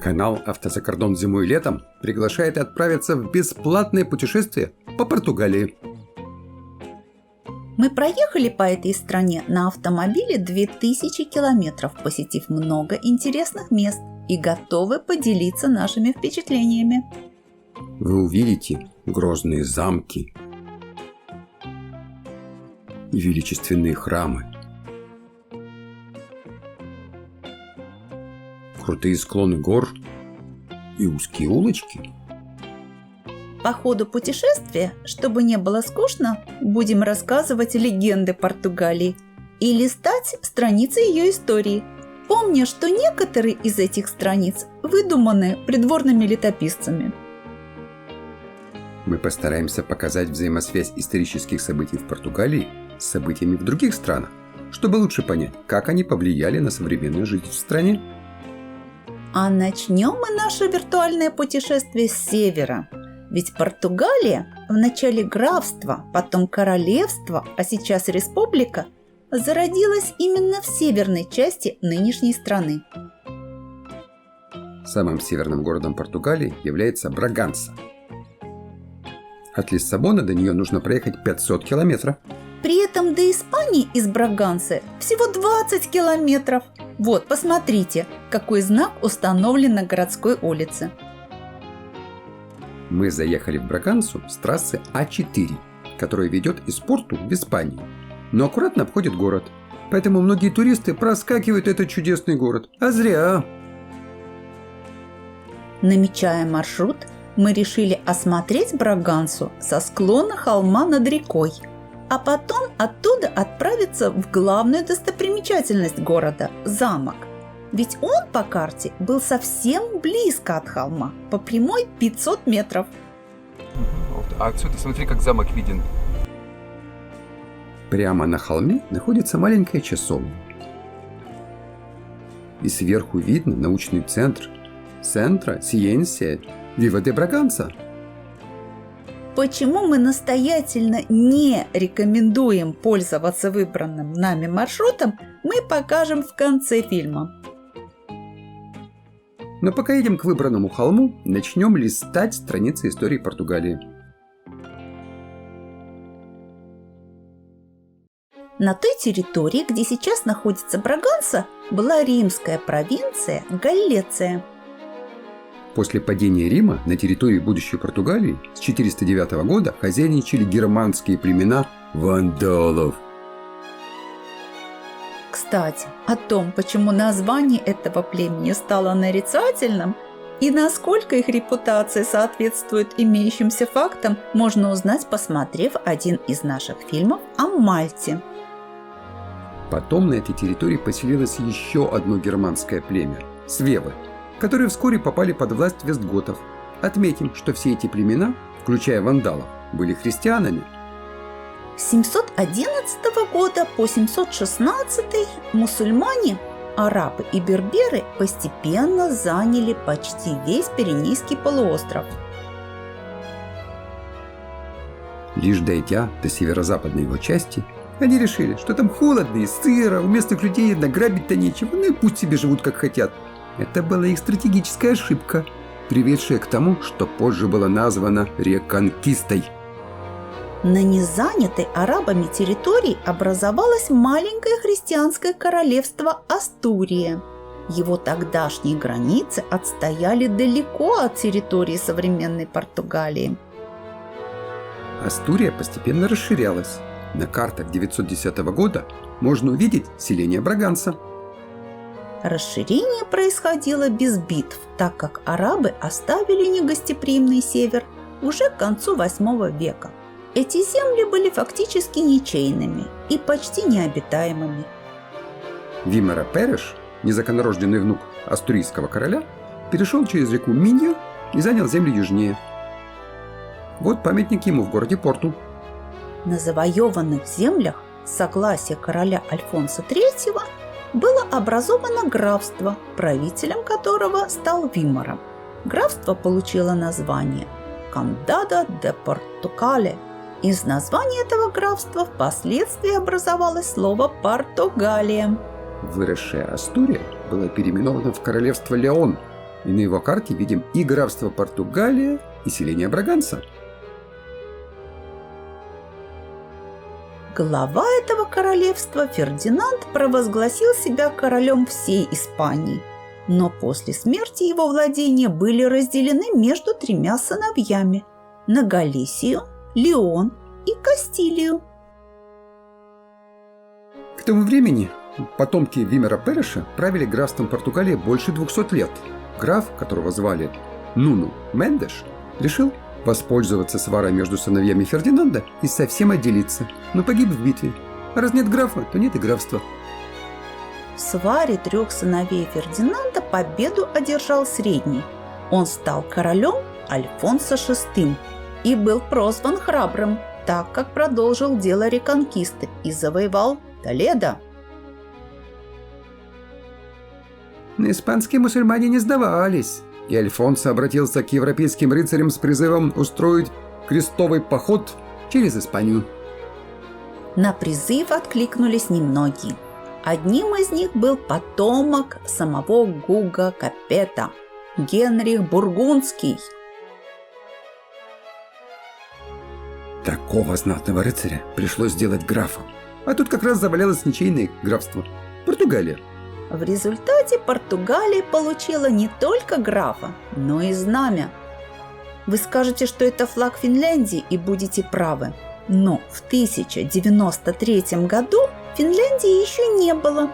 Канал «Автозакордон зимой и летом» приглашает отправиться в бесплатное путешествие по Португалии. Мы проехали по этой стране на автомобиле 2000 километров, посетив много интересных мест и готовы поделиться нашими впечатлениями. Вы увидите грозные замки и величественные храмы, крутые склоны гор и узкие улочки. По ходу путешествия, чтобы не было скучно, будем рассказывать легенды Португалии и листать страницы ее истории, помня, что некоторые из этих страниц выдуманы придворными летописцами. Мы постараемся показать взаимосвязь исторических событий в Португалии с событиями в других странах, чтобы лучше понять, как они повлияли на современную жизнь в стране. А начнем мы наше виртуальное путешествие с севера. Ведь Португалия, вначале графство, потом королевство, а сейчас республика, зародилась именно в северной части нынешней страны. Самым северным городом Португалии является Браганса. От Лиссабона до нее нужно проехать 500 километров. При этом до Испании из Брагансы всего 20 километров. Вот, посмотрите, какой знак установлен на городской улице. Мы заехали в Брагансу с трассы А4, которая ведет из Порту в Испанию, но аккуратно обходит город. Поэтому многие туристы проскакивают этот чудесный город. А зря. Намечая маршрут, мы решили осмотреть Брагансу со склона холма над рекой, а потом оттуда отправиться в главную достопримечательность города – замок. Ведь он по карте был совсем близко от холма, по прямой 500 метров. А отсюда смотри, как замок виден. Прямо на холме находится маленькая часовня. И сверху видно научный центр Centro Ciência Viva de Bragança. Почему мы настоятельно не рекомендуем пользоваться выбранным нами маршрутом, мы покажем в конце фильма. Но пока едем к выбранному холму, начнем листать страницы истории Португалии. На той территории, где сейчас находится Браганса, была римская провинция Галлеция. После падения Рима на территории будущей Португалии с 409 года хозяйничали германские племена вандалов. Кстати, о том, почему название этого племени стало нарицательным и насколько их репутация соответствует имеющимся фактам, можно узнать, посмотрев один из наших фильмов о Мальте. Потом на этой территории поселилось еще одно германское племя – свевы, которые вскоре попали под власть вестготов. Отметим, что все эти племена, включая вандалов, были христианами. С 711 года по 716 мусульмане, арабы и берберы постепенно заняли почти весь Пиренейский полуостров. Лишь дойдя до северо-западной его части, они решили, что там холодно и сыро, у местных людей награбить-то нечего, ну и пусть себе живут как хотят. Это была их стратегическая ошибка, приведшая к тому, что позже было названо реконкистой. На незанятой арабами территории образовалось маленькое христианское королевство Астурия. Его тогдашние границы отстояли далеко от территории современной Португалии. Астурия постепенно расширялась. На картах 910 года можно увидеть селение Браганса. Расширение происходило без битв, так как арабы оставили негостеприимный север уже к концу VIII века. Эти земли были фактически ничейными и почти необитаемыми. Вимера Переш, незаконнорожденный внук астурийского короля, перешел через реку Минью и занял земли южнее. Вот памятник ему в городе Порту. На завоеванных землях с согласия короля Альфонса III было образовано графство, правителем которого стал Вимаром. Графство получило название Кондадо де Портукале. Из названия этого графства впоследствии образовалось слово «Португалия». Выросшая Астурия была переименована в королевство Леон, И на его карте видим и графство Португалия, и селение Браганса. Глава этого королевства Фердинанд провозгласил себя королем всей Испании, но после смерти его владения были разделены между 3 сыновьями – на Галисию, Леон и Кастилию. К тому времени потомки Вимера Переша правили графством Португалии больше 200 лет. Граф, которого звали Нуну Мендеш, решил воспользоваться сварой между сыновьями Фердинанда и совсем отделиться, но погиб в битве. А раз нет графа, то нет и графства. В сваре 3 сыновей Фердинанда победу одержал средний. Он стал королем Альфонсо VI и был прозван храбрым, так как продолжил дело реконкисты и завоевал Толедо. Но испанские мусульмане не сдавались, и Альфонсо обратился к европейским рыцарям с призывом устроить крестовый поход через Испанию. На призыв откликнулись немногие. Одним из них был потомок самого Гуга Капета – Генрих Бургундский. Такого знатного рыцаря пришлось сделать графом. А тут как раз завалялось ничейное графство – Португалия. В результате Португалия получила не только графа, но и знамя. Вы скажете, что это флаг Финляндии, и будете правы. Но в 1093 году Финляндии еще не было,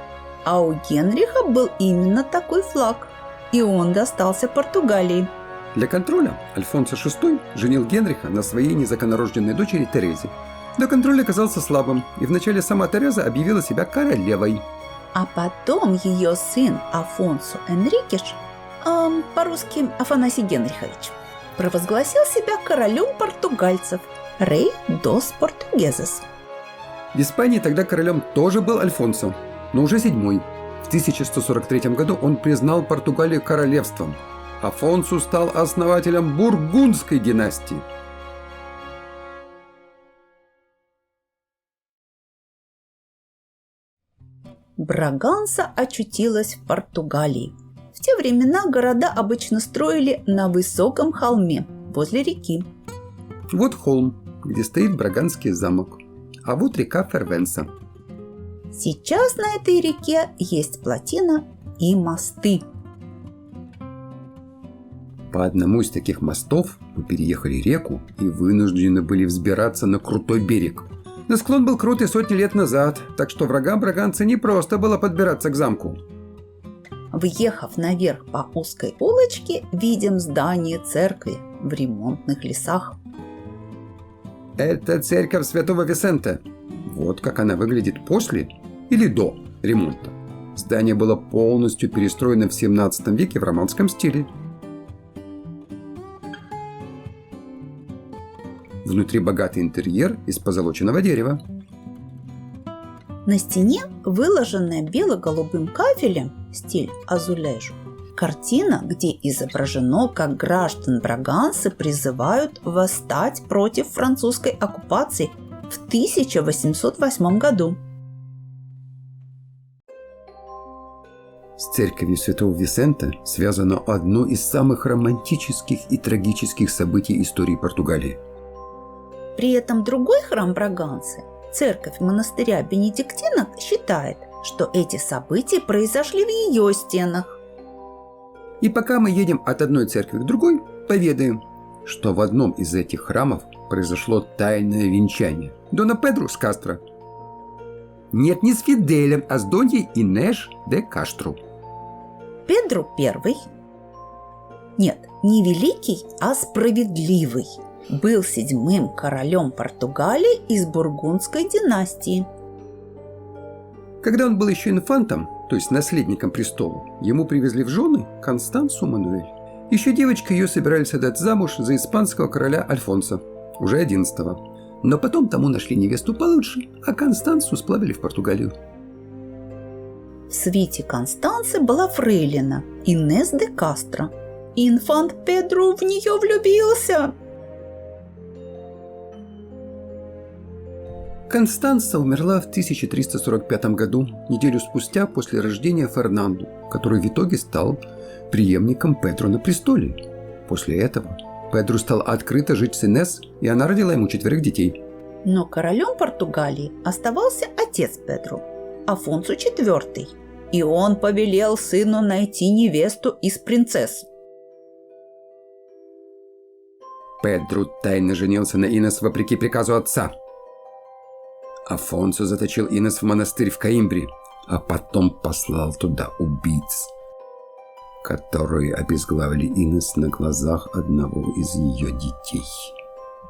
а у Генриха был именно такой флаг, и он достался Португалии. Для контроля Альфонсо VI женил Генриха на своей незаконнорожденной дочери Терезе. Но контроль оказался слабым, и вначале сама Тереза объявила себя королевой. А потом ее сын Афонсо Энрикеш, по-русски Афанасий Генрихович, провозгласил себя королем португальцев, Рей дос Португезес. В Испании тогда королем тоже был Альфонсо, но уже 7-й. В 1143 году он признал Португалию королевством. Афонсо стал основателем Бургундской династии. Браганса очутилась в Португалии. В те времена города обычно строили на высоком холме возле реки. Вот холм, где стоит Браганский замок, а вот река Фервенса. Сейчас на этой реке есть плотина и мосты. По одному из таких мостов мы переехали реку и вынуждены были взбираться на крутой берег. Но склон был крутый сотни лет назад, так что врагам браганца не просто было подбираться к замку. Въехав наверх по узкой улочке, видим здание церкви в ремонтных лесах. Это церковь Святого Висенте. Вот как она выглядит после или до ремонта. Здание было полностью перестроено в 17 веке в романском стиле. Внутри богатый интерьер из позолоченного дерева. На стене, выложенная бело-голубым кафелем, стиль азулежу, картина, где изображено, как граждан Брагансы призывают восстать против французской оккупации в 1808 году. С церковью Святого Висента связано одно из самых романтических и трагических событий истории Португалии. При этом другой храм Брагансы, церковь монастыря бенедиктинок, считает, что эти события произошли в ее стенах. И пока мы едем от одной церкви к другой, поведаем, что в одном из этих храмов произошло тайное венчание Дона Педро с Кастро. Нет, не с Фиделем, а с Доньей Инеш де Каштру. Педро I, нет, не великий, а справедливый, был 7-м королем Португалии из Бургундской династии. Когда он был еще инфантом, то есть наследником престола, ему привезли в жены Констансу Мануэль. Еще девочкой ее собирались отдать замуж за испанского короля Альфонса, уже 11-го. Но потом тому нашли невесту получше, а Констансу сплавили в Португалию. В свите Констанцы была фрейлина Инес де Кастро. Инфант Педро в нее влюбился. Констанца умерла в 1345 году, неделю спустя после рождения Фернандо, который в итоге стал преемником Педро на престоле. После этого Педро стал открыто жить с Инесс, и она родила ему 4 детей. Но королем Португалии оставался отец Педро, Афонсо IV, и он повелел сыну найти невесту из принцесс. Педро тайно женился на Инесс вопреки приказу отца. Афонсо заточил Инесс в монастырь в Коимбре, а потом послал туда убийц, которые обезглавили Инесс на глазах одного из ее детей.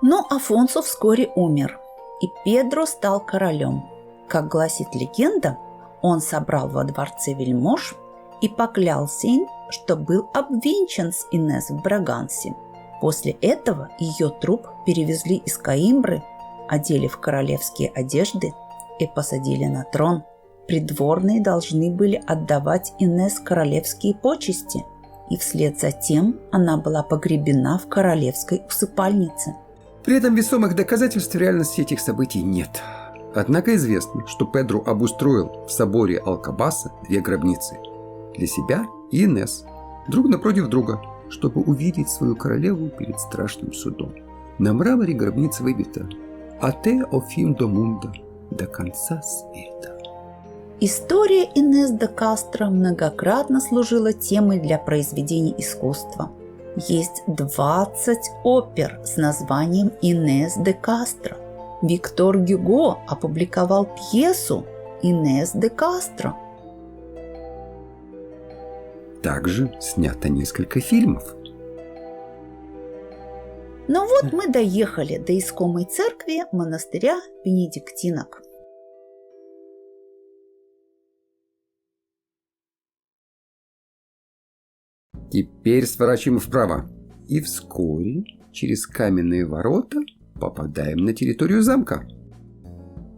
Но Афонсо вскоре умер, и Педро стал королем. Как гласит легенда, он собрал во дворце вельмож и поклялся им, что был обвенчан с Инесс в Брагансе. После этого ее труп перевезли из Коимбры, одели в королевские одежды и посадили на трон. Придворные должны были отдавать Инесс королевские почести, и вслед за тем она была погребена в королевской усыпальнице. При этом весомых доказательств реальности этих событий нет. Однако известно, что Педро обустроил в соборе Алкабаса 2 гробницы для себя и Инесс, друг напротив друга, чтобы увидеть свою королеву перед страшным судом. На мраморе гробницы выбито «Ате офим до мунда» – до конца света. История Инесс де Кастро многократно служила темой для произведений искусства. Есть 20 опер с названием «Инесс де Кастро». Виктор Гюго опубликовал пьесу «Инесс де Кастро». Также снято несколько фильмов. Но вот мы доехали до искомой церкви монастыря бенедиктинок. Теперь сворачиваем вправо. И вскоре через каменные ворота попадаем на территорию замка.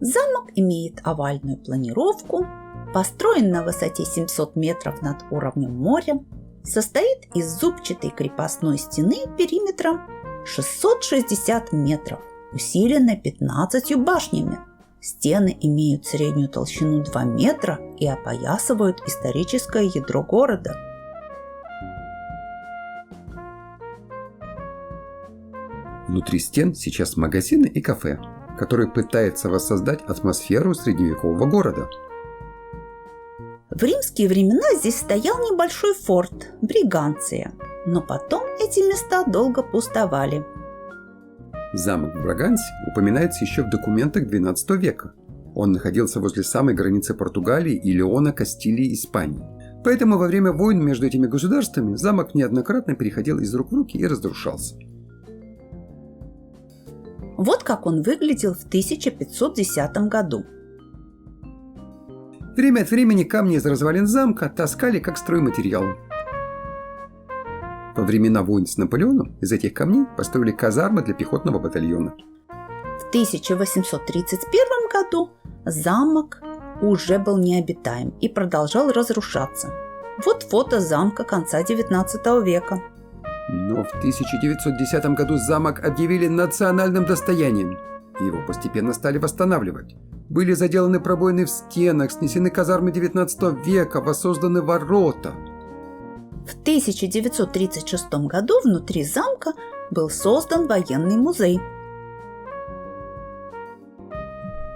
Замок имеет овальную планировку, построен на высоте 700 метров над уровнем моря, состоит из зубчатой крепостной стены периметром 660 метров, усиленной 15 башнями. Стены имеют среднюю толщину 2 метра и опоясывают историческое ядро города. Внутри стен сейчас магазины и кафе, которые пытаются воссоздать атмосферу средневекового города. В римские времена здесь стоял небольшой форт – Бриганция, но потом эти места долго пустовали. Замок в Брагансе упоминается еще в документах XII века. Он находился возле самой границы Португалии и Леона, Кастилии, Испании. Поэтому во время войн между этими государствами замок неоднократно переходил из рук в руки и разрушался. Вот как он выглядел в 1510 году. Время от времени камни из развалин замка таскали как стройматериал. Во времена войн с Наполеоном из этих камней построили казармы для пехотного батальона. В 1831 году замок уже был необитаем и продолжал разрушаться. Вот фото замка конца 19 века. Но в 1910 году замок объявили национальным достоянием. Его постепенно стали восстанавливать. Были заделаны пробоины в стенах, снесены казармы 19 века, воссозданы ворота. В 1936 году внутри замка был создан военный музей.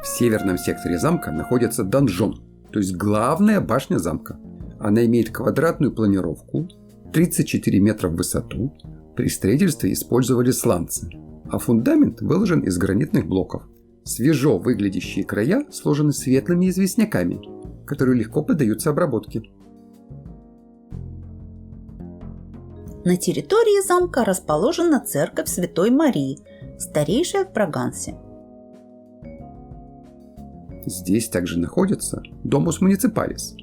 В северном секторе замка находится донжон, то есть главная башня замка. Она имеет квадратную планировку, 34 метра в высоту. При строительстве использовали сланцы, а фундамент выложен из гранитных блоков. Свежо выглядящие края сложены светлыми известняками, которые легко поддаются обработке. На территории замка расположена церковь Святой Марии, старейшая в Брагансе. Здесь также находится Домус Муниципалис.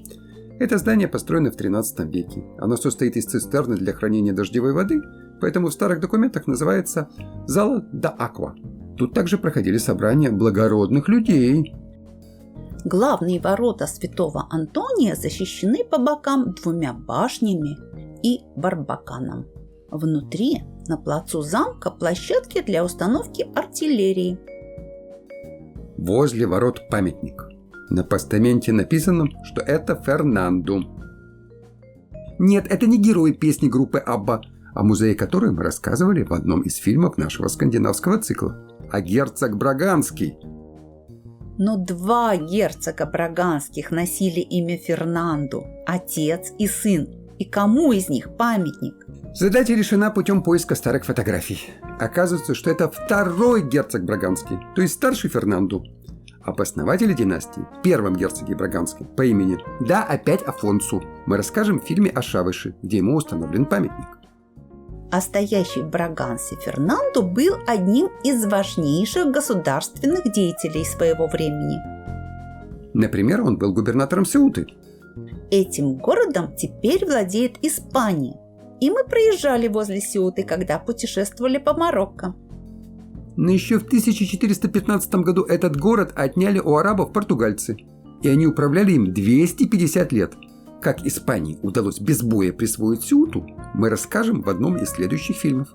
Это здание построено в XIII веке. Оно состоит из цистерны для хранения дождевой воды, поэтому в старых документах называется «Зала да Аква». Тут также проходили собрания благородных людей. Главные ворота Святого Антония защищены по бокам 2 башнями и барбаканом. Внутри, на плацу замка, площадки для установки артиллерии. Возле ворот памятник. На постаменте написано, что это Фернанду. Нет, это не герой песни группы Абба, о музее которой мы рассказывали в одном из фильмов нашего скандинавского цикла, а герцог Браганский. Но 2 герцога браганских носили имя Фернандо, отец и сын. И кому из них памятник? Задача решена путем поиска старых фотографий. Оказывается, что это 2-й герцог Браганский, то есть старший Фернандо. Об основателе династии, 1-м герцоге Браганском, по имени, да, опять Афонсу, мы расскажем в фильме о Шавыше, где ему установлен памятник. А стоящий в Брагансе Фернандо был одним из важнейших государственных деятелей своего времени. Например, он был губернатором Сеуты. Этим городом теперь владеет Испания. И мы проезжали возле Сеуты, когда путешествовали по Марокко. Но еще в 1415 году этот город отняли у арабов португальцы. И они управляли им 250 лет. Как Испании удалось без боя присвоить Сеуту, мы расскажем в одном из следующих фильмов.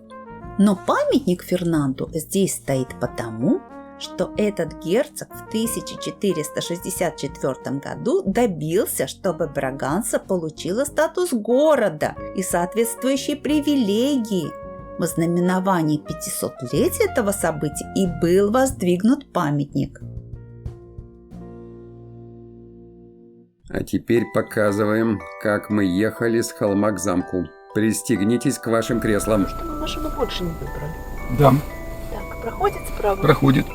Но памятник Фернандо здесь стоит потому, что этот герцог в 1464 году добился, чтобы Браганса получила статус города и соответствующие привилегии. В знаменовании 500-летия этого события и был воздвигнут памятник. А теперь показываем, как мы ехали с холма к замку. Пристегнитесь к вашим креслам. Что мы машину больше не выбрали. Да, Так, проходит справа. проходит.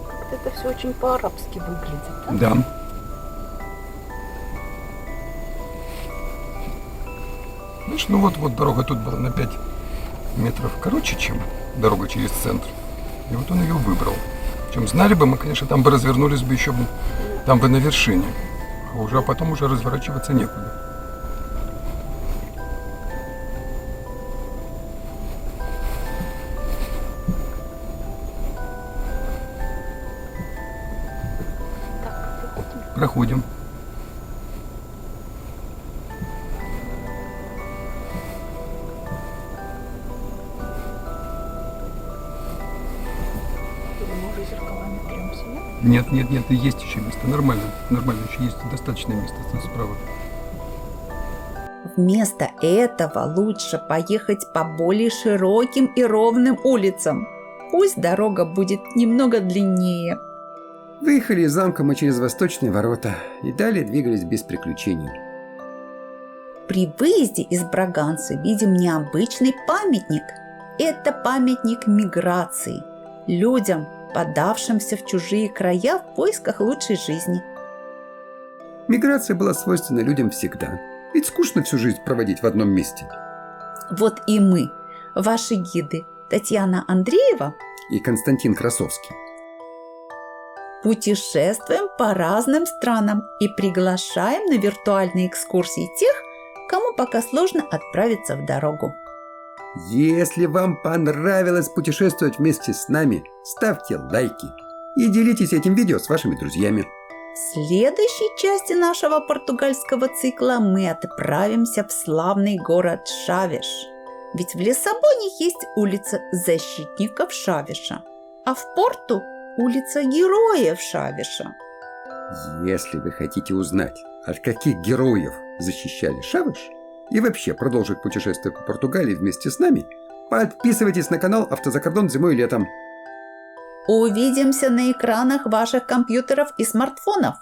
Как-то это все очень по-арабски выглядит, да? Да. Видишь, ну вот дорога тут была на 5 метров короче, чем дорога через центр. И вот он ее выбрал. Чем знали бы, мы, конечно, там бы развернулись бы еще там бы на вершине. А потом уже разворачиваться некуда. Так, проходим. Проходим. Или мы уже зеркалами трёмся, нет? Нет, есть еще место. Нормально, еще есть достаточное место справа. Вместо этого лучше поехать по более широким и ровным улицам. Пусть дорога будет немного длиннее. Выехали из замка мы через восточные ворота и далее двигались без приключений. При выезде из Браганса видим необычный памятник. Это памятник миграции. Людям, подавшимся в чужие края в поисках лучшей жизни. Миграция была свойственна людям всегда. Ведь скучно всю жизнь проводить в одном месте. Вот и мы, ваши гиды Татьяна Андреева И Константин Красовский. путешествуем по разным странам и приглашаем на виртуальные экскурсии тех, кому пока сложно отправиться в дорогу. Если вам понравилось путешествовать вместе с нами, ставьте лайки и делитесь этим видео с вашими друзьями. В следующей части нашего португальского цикла мы отправимся в славный город Шавиш. Ведь в Лиссабоне есть улица защитников Шавиша, а в Порту улица героев Шавиша. Если вы хотите узнать, от каких героев защищали Шавиш, и вообще продолжить путешествие по Португалии вместе с нами, подписывайтесь на канал «Автозакордон зимой и летом». Увидимся на экранах ваших компьютеров и смартфонов.